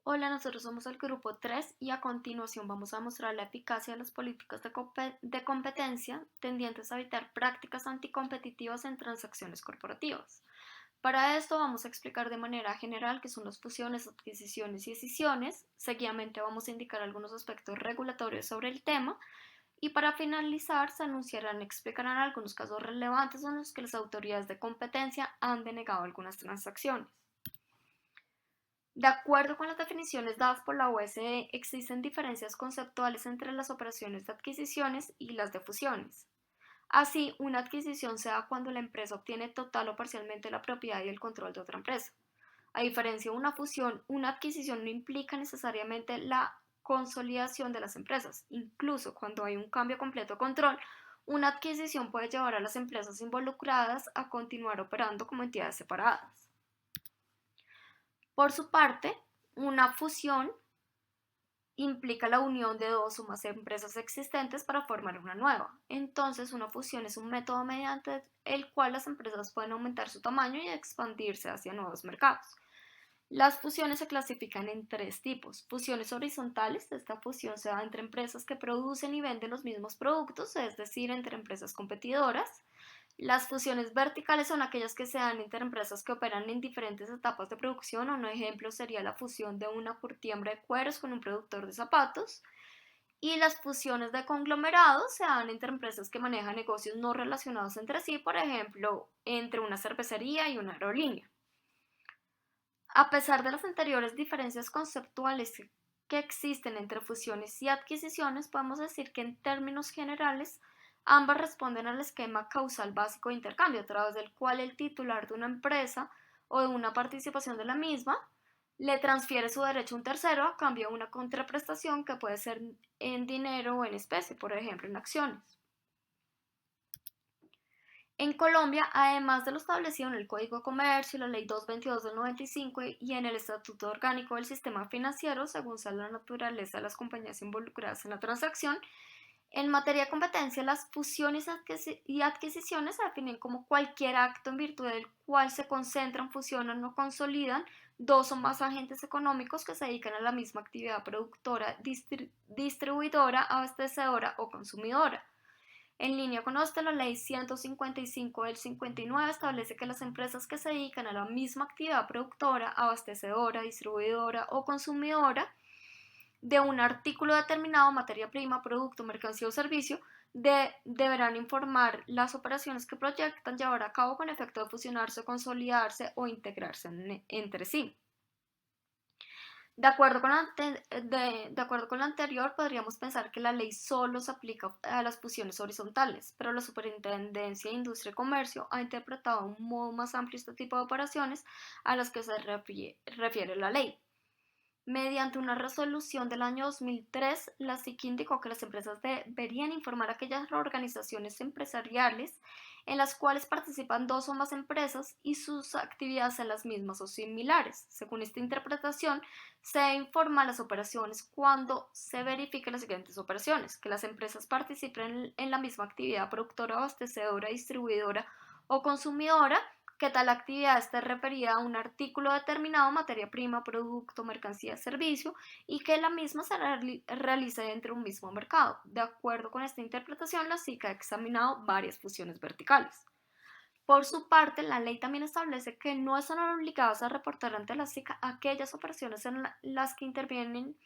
Hola, nosotros somos el grupo 3 y a continuación vamos a mostrar la eficacia de las políticas de competencia tendientes a evitar prácticas anticompetitivas en transacciones corporativas. Para esto vamos a explicar de manera general qué son las fusiones, adquisiciones y escisiones. Seguidamente vamos a indicar algunos aspectos regulatorios sobre el tema y para finalizar se anunciarán y explicarán algunos casos relevantes en los que las autoridades de competencia han denegado algunas transacciones. De acuerdo con las definiciones dadas por la OSD, existen diferencias conceptuales entre las operaciones de adquisiciones y las de fusiones. Así, una adquisición se da cuando la empresa obtiene total o parcialmente la propiedad y el control de otra empresa. A diferencia de una fusión, una adquisición no implica necesariamente la consolidación de las empresas. Incluso cuando hay un cambio completo de control, una adquisición puede llevar a las empresas involucradas a continuar operando como entidades separadas. Por su parte, una fusión implica la unión de dos o más empresas existentes para formar una nueva. Entonces, una fusión es un método mediante el cual las empresas pueden aumentar su tamaño y expandirse hacia nuevos mercados. Las fusiones se clasifican en tres tipos. Fusiones horizontales. Esta fusión se da entre empresas que producen y venden los mismos productos, es decir, entre empresas competidoras. Las fusiones verticales son aquellas que se dan entre empresas que operan en diferentes etapas de producción. Un ejemplo sería la fusión de una curtiembre de cueros con un productor de zapatos. Y las fusiones de conglomerados se dan entre empresas que manejan negocios no relacionados entre sí, por ejemplo, entre una cervecería y una aerolínea. A pesar de las anteriores diferencias conceptuales que existen entre fusiones y adquisiciones, podemos decir que en términos generales ambas responden al esquema causal básico de intercambio, a través del cual el titular de una empresa o de una participación de la misma le transfiere su derecho a un tercero a cambio de una contraprestación que puede ser en dinero o en especie, por ejemplo en acciones. En Colombia, además de lo establecido en el Código de Comercio, la Ley 222 del 95 y en el Estatuto Orgánico del Sistema Financiero, según sea la naturaleza de las compañías involucradas en la transacción, en materia de competencia, las fusiones y adquisiciones se definen como cualquier acto en virtud del cual se concentran, fusionan o consolidan dos o más agentes económicos que se dedican a la misma actividad productora, distribuidora, abastecedora o consumidora. En línea con esto, la Ley 155 del 59 establece que las empresas que se dedican a la misma actividad productora, abastecedora, distribuidora o consumidora de un artículo determinado, materia prima, producto, mercancía o servicio, deberán informar las operaciones que proyectan llevar a cabo con efecto de fusionarse, consolidarse o integrarse entre sí. De acuerdo con lo anterior, podríamos pensar que la ley solo se aplica a las fusiones horizontales, pero la Superintendencia de Industria y Comercio ha interpretado de un modo más amplio este tipo de operaciones a las que se refiere la ley. Mediante una resolución del año 2003, la SIC indicó que las empresas deberían informar a aquellas organizaciones empresariales en las cuales participan dos o más empresas y sus actividades en las mismas o similares. Según esta interpretación, se informa las operaciones cuando se verifiquen las siguientes operaciones: que las empresas participen en la misma actividad productora, abastecedora, distribuidora o consumidora, que tal actividad esté referida a un artículo determinado, materia prima, producto, mercancía, servicio, y que la misma se realice dentro de un mismo mercado. De acuerdo con esta interpretación, la SIC ha examinado varias fusiones verticales. Por su parte, la ley también establece que no están obligadas a reportar ante la SIC aquellas operaciones en las que intervienen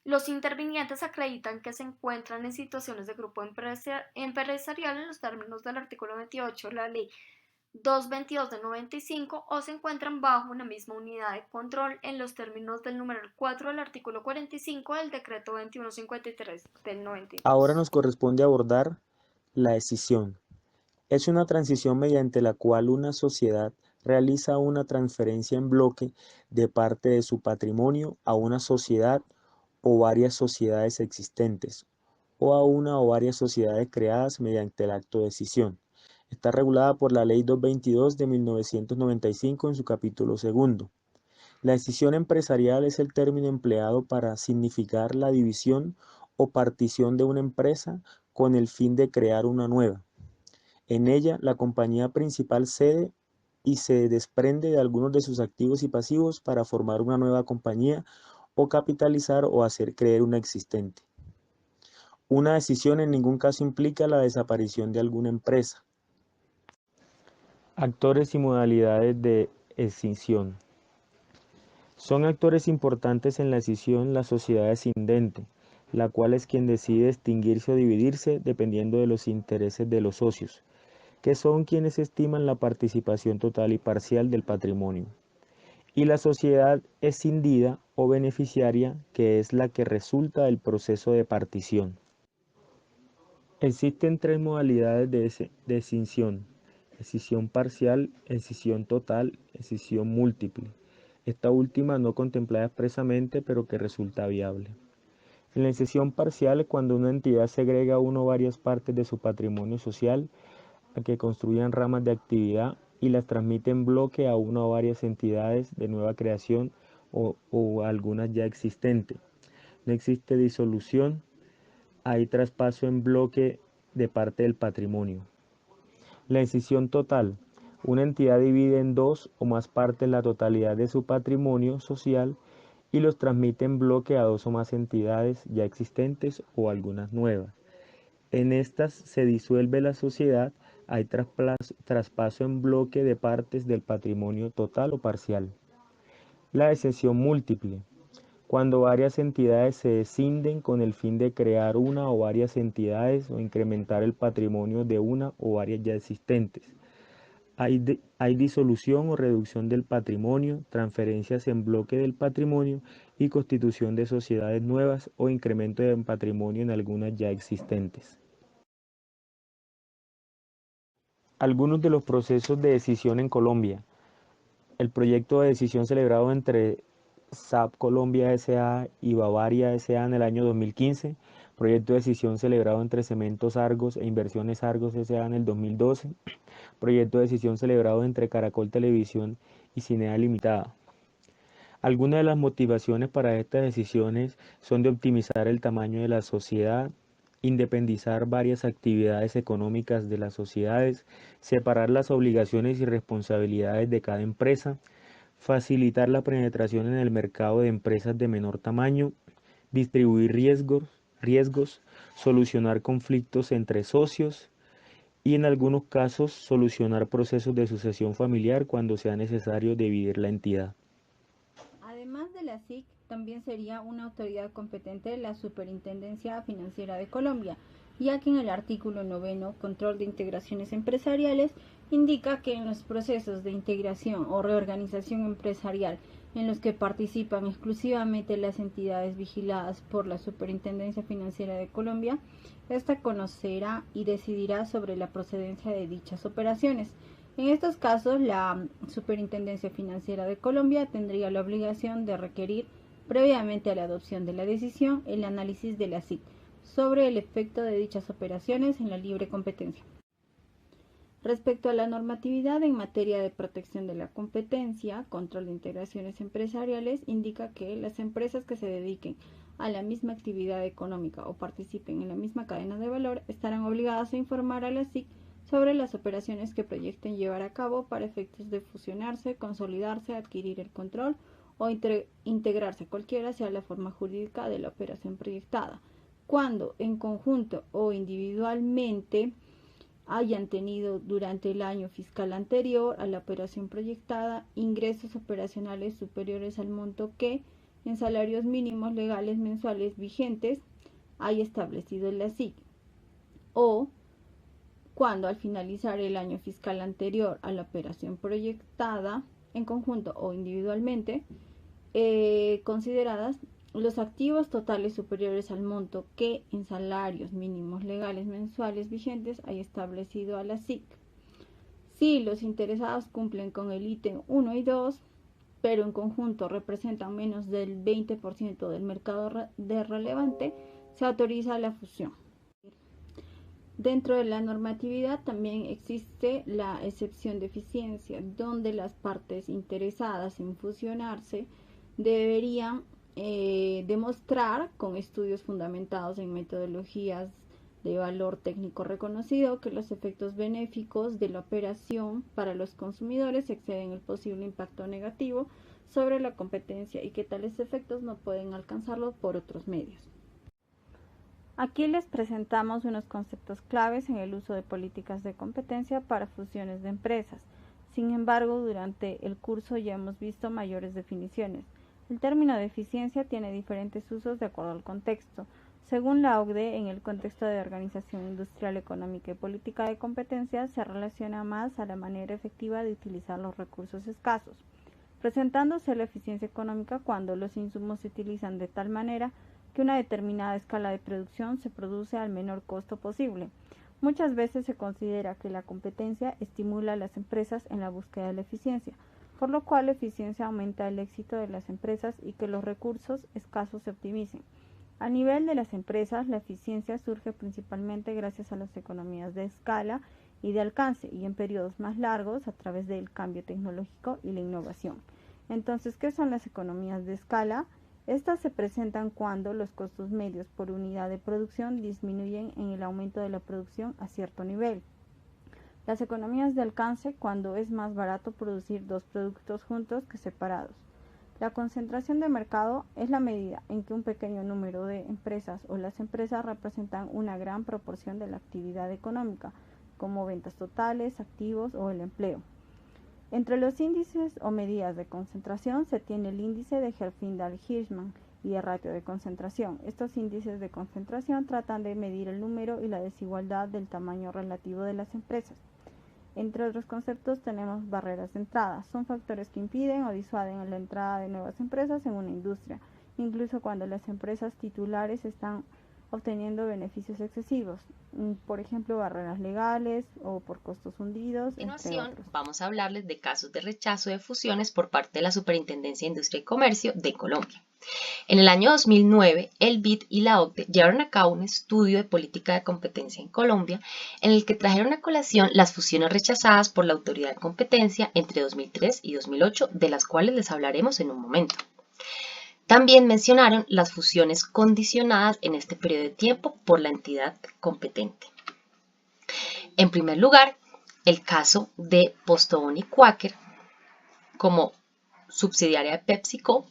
los intervinientes acreditan que se encuentran en situaciones de grupo empresarial en los términos del artículo 28 de la ley 222 del 95 o se encuentran bajo una misma unidad de control en los términos del numeral 4 del artículo 45 del decreto 2153 del Ahora 92. nos corresponde abordar la escisión. Es una transición mediante la cual una sociedad realiza una transferencia en bloque de parte de su patrimonio a una sociedad o varias sociedades existentes, o a una o varias sociedades creadas mediante el acto de escisión. Está regulada por la Ley 222 de 1995 en su capítulo segundo. La escisión empresarial es el término empleado para significar la división o partición de una empresa con el fin de crear una nueva. En ella, la compañía principal cede y se desprende de algunos de sus activos y pasivos para formar una nueva compañía o capitalizar o hacer creer una existente. Una decisión en ningún caso implica la desaparición de alguna empresa. Actores y modalidades de escisión. Son actores importantes en la escisión la sociedad escindente, la cual es quien decide extinguirse o dividirse dependiendo de los intereses de los socios, que son quienes estiman la participación total y parcial del patrimonio. Y la sociedad escindida o beneficiaria, que es la que resulta del proceso de partición. Existen tres modalidades de escisión: escisión parcial, escisión total, escisión múltiple. Esta última no contemplada expresamente, pero que resulta viable. En la escisión parcial, cuando una entidad segrega una o varias partes de su patrimonio social a que construyan ramas de actividad y las transmite en bloque a una o varias entidades de nueva creación o algunas ya existentes. No existe disolución, hay traspaso en bloque de parte del patrimonio. La escisión total. Una entidad divide en dos o más partes la totalidad de su patrimonio social y los transmite en bloque a dos o más entidades ya existentes o algunas nuevas. En estas se disuelve la sociedad, hay traspaso en bloque de partes del patrimonio total o parcial. La escisión múltiple. Cuando varias entidades se escinden con el fin de crear una o varias entidades o incrementar el patrimonio de una o varias ya existentes. Hay disolución o reducción del patrimonio, transferencias en bloque del patrimonio y constitución de sociedades nuevas o incremento de patrimonio en algunas ya existentes. Algunos de los procesos de decisión en Colombia. El proyecto de decisión celebrado entre SAP Colombia S.A. y Bavaria S.A. en el año 2015, proyecto de decisión celebrado entre Cementos Argos e Inversiones Argos S.A. en el 2012, proyecto de decisión celebrado entre Caracol Televisión y Cinea Limitada. Algunas de las motivaciones para estas decisiones son de optimizar el tamaño de la sociedad, independizar varias actividades económicas de las sociedades, separar las obligaciones y responsabilidades de cada empresa, facilitar la penetración en el mercado de empresas de menor tamaño, distribuir riesgos, solucionar conflictos entre socios y en algunos casos solucionar procesos de sucesión familiar cuando sea necesario dividir la entidad. Además de la SIC, también sería una autoridad competente la Superintendencia Financiera de Colombia, ya que en el artículo 9, Control de Integraciones Empresariales, indica que en los procesos de integración o reorganización empresarial en los que participan exclusivamente las entidades vigiladas por la Superintendencia Financiera de Colombia, ésta conocerá y decidirá sobre la procedencia de dichas operaciones. En estos casos, la Superintendencia Financiera de Colombia tendría la obligación de requerir, previamente a la adopción de la decisión, el análisis de la SIC sobre el efecto de dichas operaciones en la libre competencia. Respecto a la normatividad en materia de protección de la competencia, control de integraciones empresariales, indica que las empresas que se dediquen a la misma actividad económica o participen en la misma cadena de valor estarán obligadas a informar a la SIC sobre las operaciones que proyecten llevar a cabo para efectos de fusionarse, consolidarse, adquirir el control o integrarse cualquiera sea la forma jurídica de la operación proyectada, cuando en conjunto o individualmente hayan tenido durante el año fiscal anterior a la operación proyectada ingresos operacionales superiores al monto que, en salarios mínimos legales mensuales vigentes, haya establecido la SIC, o cuando al finalizar el año fiscal anterior a la operación proyectada, en conjunto o individualmente, consideradas los activos totales superiores al monto que en salarios mínimos legales mensuales vigentes haya establecido a la SIC. Si los interesados cumplen con el ítem 1 y 2, pero en conjunto representan menos del 20% del mercado relevante, se autoriza la fusión. Dentro de la normatividad también existe la excepción de eficiencia, donde las partes interesadas en fusionarse deberían demostrar con estudios fundamentados en metodologías de valor técnico reconocido que los efectos benéficos de la operación para los consumidores exceden el posible impacto negativo sobre la competencia y que tales efectos no pueden alcanzarlo por otros medios. Aquí les presentamos unos conceptos claves en el uso de políticas de competencia para fusiones de empresas. Sin embargo, durante el curso ya hemos visto mayores definiciones. El término de eficiencia tiene diferentes usos de acuerdo al contexto. Según la OCDE, en el contexto de organización industrial, económica y política de competencia, se relaciona más a la manera efectiva de utilizar los recursos escasos, presentándose la eficiencia económica cuando los insumos se utilizan de tal manera que una determinada escala de producción se produce al menor costo posible. Muchas veces se considera que la competencia estimula a las empresas en la búsqueda de la eficiencia, por lo cual la eficiencia aumenta el éxito de las empresas y que los recursos escasos se optimicen. A nivel de las empresas, la eficiencia surge principalmente gracias a las economías de escala y de alcance, y en periodos más largos a través del cambio tecnológico y la innovación. Entonces, ¿qué son las economías de escala? Estas se presentan cuando los costos medios por unidad de producción disminuyen en el aumento de la producción a cierto nivel. Las economías de alcance cuando es más barato producir dos productos juntos que separados. La concentración de mercado es la medida en que un pequeño número de empresas o las empresas representan una gran proporción de la actividad económica, como ventas totales, activos o el empleo. Entre los índices o medidas de concentración se tiene el índice de Herfindahl-Hirschman y el ratio de concentración. Estos índices de concentración tratan de medir el número y la desigualdad del tamaño relativo de las empresas. Entre otros conceptos tenemos barreras de entrada. Son factores que impiden o disuaden la entrada de nuevas empresas en una industria, incluso cuando las empresas titulares están obteniendo beneficios excesivos, por ejemplo, barreras legales o por costos hundidos, A entre continuación, otros. vamos a hablarles de casos de rechazo de fusiones por parte de la Superintendencia de Industria y Comercio de Colombia. En el año 2009, el BID y la OCDE llevaron a cabo un estudio de política de competencia en Colombia en el que trajeron a colación las fusiones rechazadas por la Autoridad de Competencia entre 2003 y 2008, de las cuales les hablaremos en un momento. También mencionaron las fusiones condicionadas en este periodo de tiempo por la entidad competente. En primer lugar, el caso de Postobón y Quaker como subsidiaria de PepsiCo,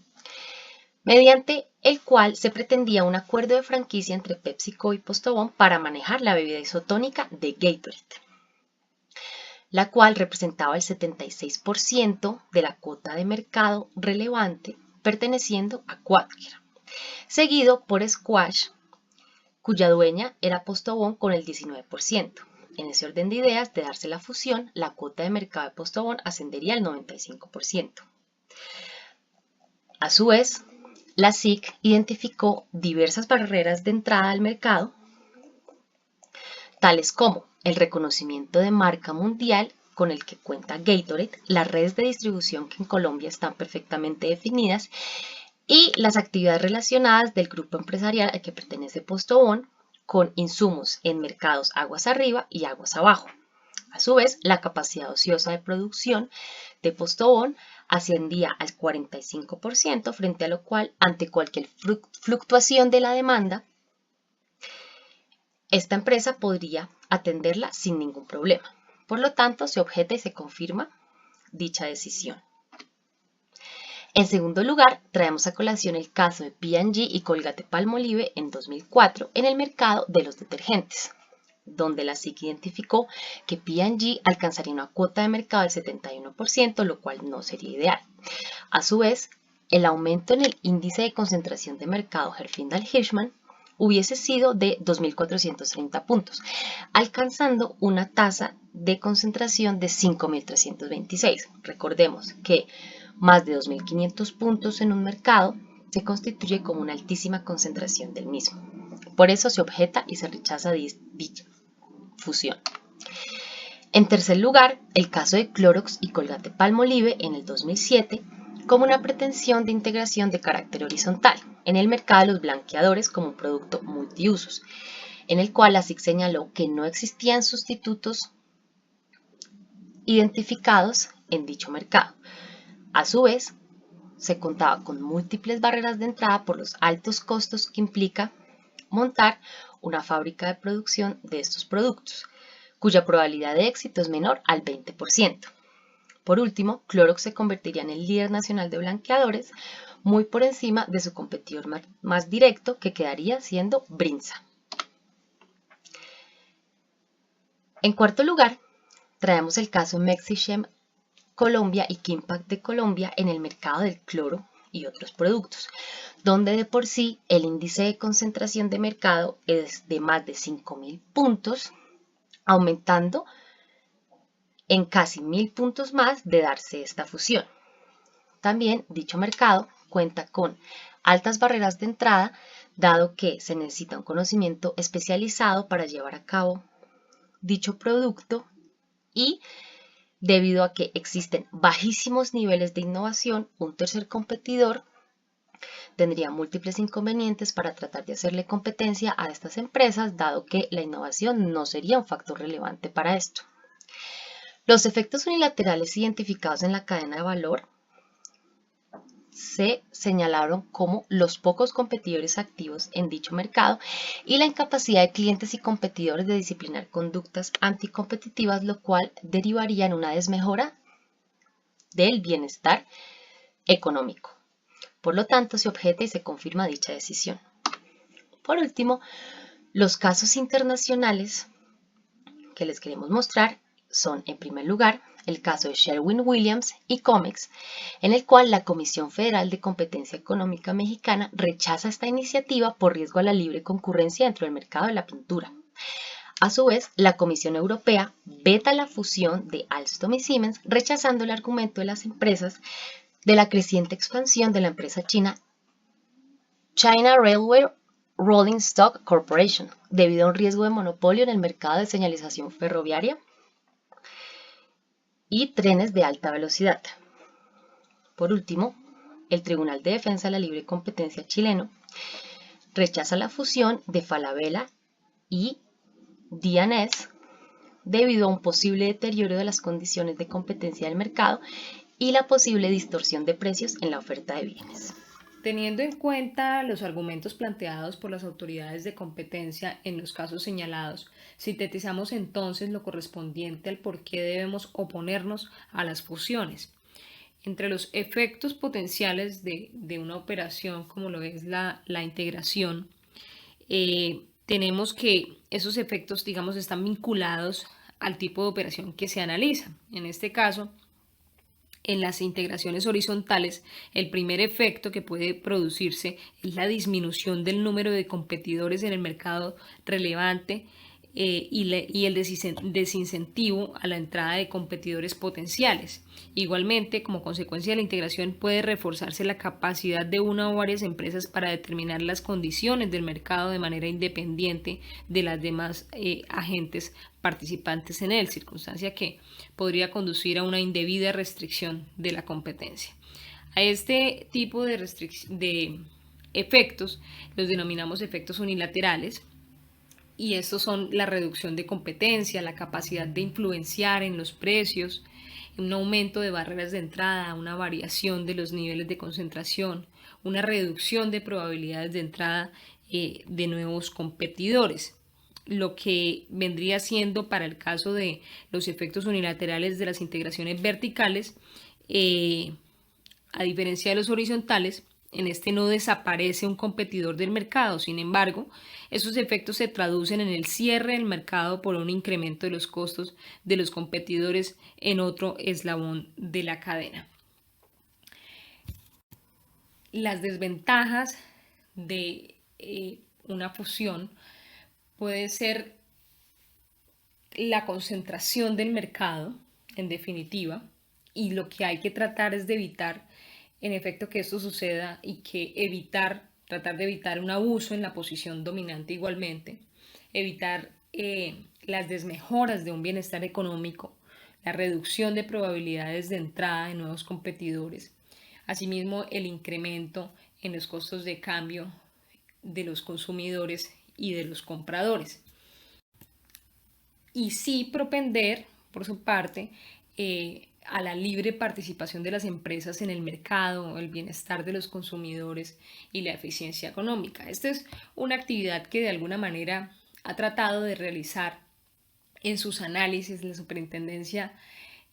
mediante el cual se pretendía un acuerdo de franquicia entre PepsiCo y Postobón para manejar la bebida isotónica de Gatorade, la cual representaba el 76% de la cuota de mercado relevante perteneciendo a Quaker, seguido por Squash, cuya dueña era Postobón con el 19%. En ese orden de ideas, de darse la fusión, la cuota de mercado de Postobón ascendería al 95%. A su vez, la SIC identificó diversas barreras de entrada al mercado, tales como el reconocimiento de marca mundial con el que cuenta Gatorade, las redes de distribución que en Colombia están perfectamente definidas y las actividades relacionadas del grupo empresarial al que pertenece Postobón con insumos en mercados aguas arriba y aguas abajo. A su vez, la capacidad ociosa de producción de Postobón ascendía al 45%, frente a lo cual, ante cualquier fluctuación de la demanda, esta empresa podría atenderla sin ningún problema. Por lo tanto, se objeta y se confirma dicha decisión. En segundo lugar, traemos a colación el caso de P&G y Colgate-Palmolive en 2004 en el mercado de los detergentes, donde la SIC identificó que P&G alcanzaría una cuota de mercado del 71%, lo cual no sería ideal. A su vez, el aumento en el índice de concentración de mercado Herfindahl-Hirschman hubiese sido de 2.430 puntos, alcanzando una tasa de concentración de 5.326. Recordemos que más de 2.500 puntos en un mercado se constituye como una altísima concentración del mismo. Por eso se objeta y se rechaza dicha fusión. En tercer lugar, el caso de Clorox y Colgate-Palmolive en el 2007 como una pretensión de integración de carácter horizontal en el mercado de los blanqueadores como un producto multiusos, en el cual la SIC señaló que no existían sustitutos identificados en dicho mercado. A su vez, se contaba con múltiples barreras de entrada por los altos costos que implica montar una fábrica de producción de estos productos, cuya probabilidad de éxito es menor al 20%. Por último, Clorox se convertiría en el líder nacional de blanqueadores, muy por encima de su competidor más directo, que quedaría siendo Brinza. En cuarto lugar, traemos el caso Mexichem Colombia y Kimpact de Colombia en el mercado del cloro y otros productos, donde de por sí el índice de concentración de mercado es de más de 5.000 puntos, aumentando en casi 1.000 puntos más de darse esta fusión. También dicho mercado cuenta con altas barreras de entrada, dado que se necesita un conocimiento especializado para llevar a cabo dicho producto y debido a que existen bajísimos niveles de innovación, un tercer competidor tendría múltiples inconvenientes para tratar de hacerle competencia a estas empresas, dado que la innovación no sería un factor relevante para esto. Los efectos unilaterales identificados en la cadena de valor se señalaron como los pocos competidores activos en dicho mercado y la incapacidad de clientes y competidores de disciplinar conductas anticompetitivas, lo cual derivaría en una desmejora del bienestar económico. Por lo tanto, se objeta y se confirma dicha decisión. Por último, los casos internacionales que les queremos mostrar son, en primer lugar, el caso de Sherwin-Williams y Comex, en el cual la Comisión Federal de Competencia Económica Mexicana rechaza esta iniciativa por riesgo a la libre concurrencia dentro del mercado de la pintura. A su vez, la Comisión Europea veta la fusión de Alstom y Siemens, rechazando el argumento de las empresas de la creciente expansión de la empresa china China Railway Rolling Stock Corporation, debido a un riesgo de monopolio en el mercado de señalización ferroviaria y trenes de alta velocidad. Por último, el Tribunal de Defensa de la Libre Competencia chileno rechaza la fusión de Falabella y Dianés debido a un posible deterioro de las condiciones de competencia del mercado y la posible distorsión de precios en la oferta de bienes. Teniendo en cuenta los argumentos planteados por las autoridades de competencia en los casos señalados, sintetizamos entonces lo correspondiente al por qué debemos oponernos a las fusiones. Entre los efectos potenciales de una operación como lo es la integración, tenemos que esos efectos, digamos, están vinculados al tipo de operación que se analiza. En este caso, en las integraciones horizontales, el primer efecto que puede producirse es la disminución del número de competidores en el mercado relevante y el desincentivo a la entrada de competidores potenciales. Igualmente, como consecuencia de la integración, puede reforzarse la capacidad de una o varias empresas para determinar las condiciones del mercado de manera independiente de las demás agentes participantes en él, circunstancia que podría conducir a una indebida restricción de la competencia. A este tipo de efectos los denominamos efectos unilaterales, y estos son la reducción de competencia, la capacidad de influenciar en los precios, un aumento de barreras de entrada, una variación de los niveles de concentración, una reducción de probabilidades de entrada de nuevos competidores. Lo que vendría siendo para el caso de los efectos unilaterales de las integraciones verticales, a diferencia de los horizontales, en este no desaparece un competidor del mercado. Sin embargo, esos efectos se traducen en el cierre del mercado por un incremento de los costos de los competidores en otro eslabón de la cadena. Las desventajas de una fusión puede ser la concentración del mercado, en definitiva, y lo que hay que tratar es de evitar en efecto que esto suceda y tratar de evitar un abuso en la posición dominante igualmente, evitar las desmejoras de un bienestar económico, la reducción de probabilidades de entrada de nuevos competidores, asimismo el incremento en los costos de cambio de los consumidores y de los compradores. Y sí propender, por su parte, a la libre participación de las empresas en el mercado, el bienestar de los consumidores y la eficiencia económica. Esta es una actividad que de alguna manera ha tratado de realizar en sus análisis la Superintendencia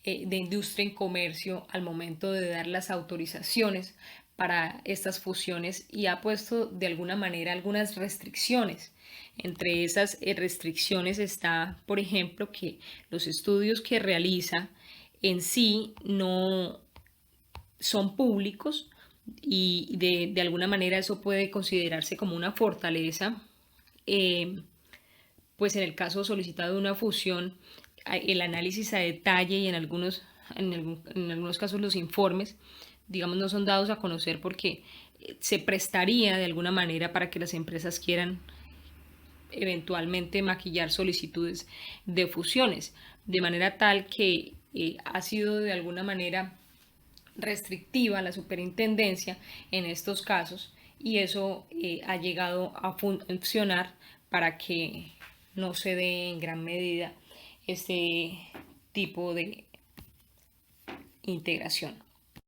de Industria y Comercio al momento de dar las autorizaciones para estas fusiones y ha puesto de alguna manera algunas restricciones. Entre esas restricciones está, por ejemplo, que los estudios que realiza en sí no son públicos y de alguna manera eso puede considerarse como una fortaleza. Pues en el caso solicitado de una fusión, el análisis a detalle y en algunos casos los informes, digamos, no son dados a conocer porque se prestaría de alguna manera para que las empresas quieran eventualmente maquillar solicitudes de fusiones, de manera tal que ha sido de alguna manera restrictiva la superintendencia en estos casos y eso ha llegado a funcionar para que no se dé en gran medida este tipo de integración.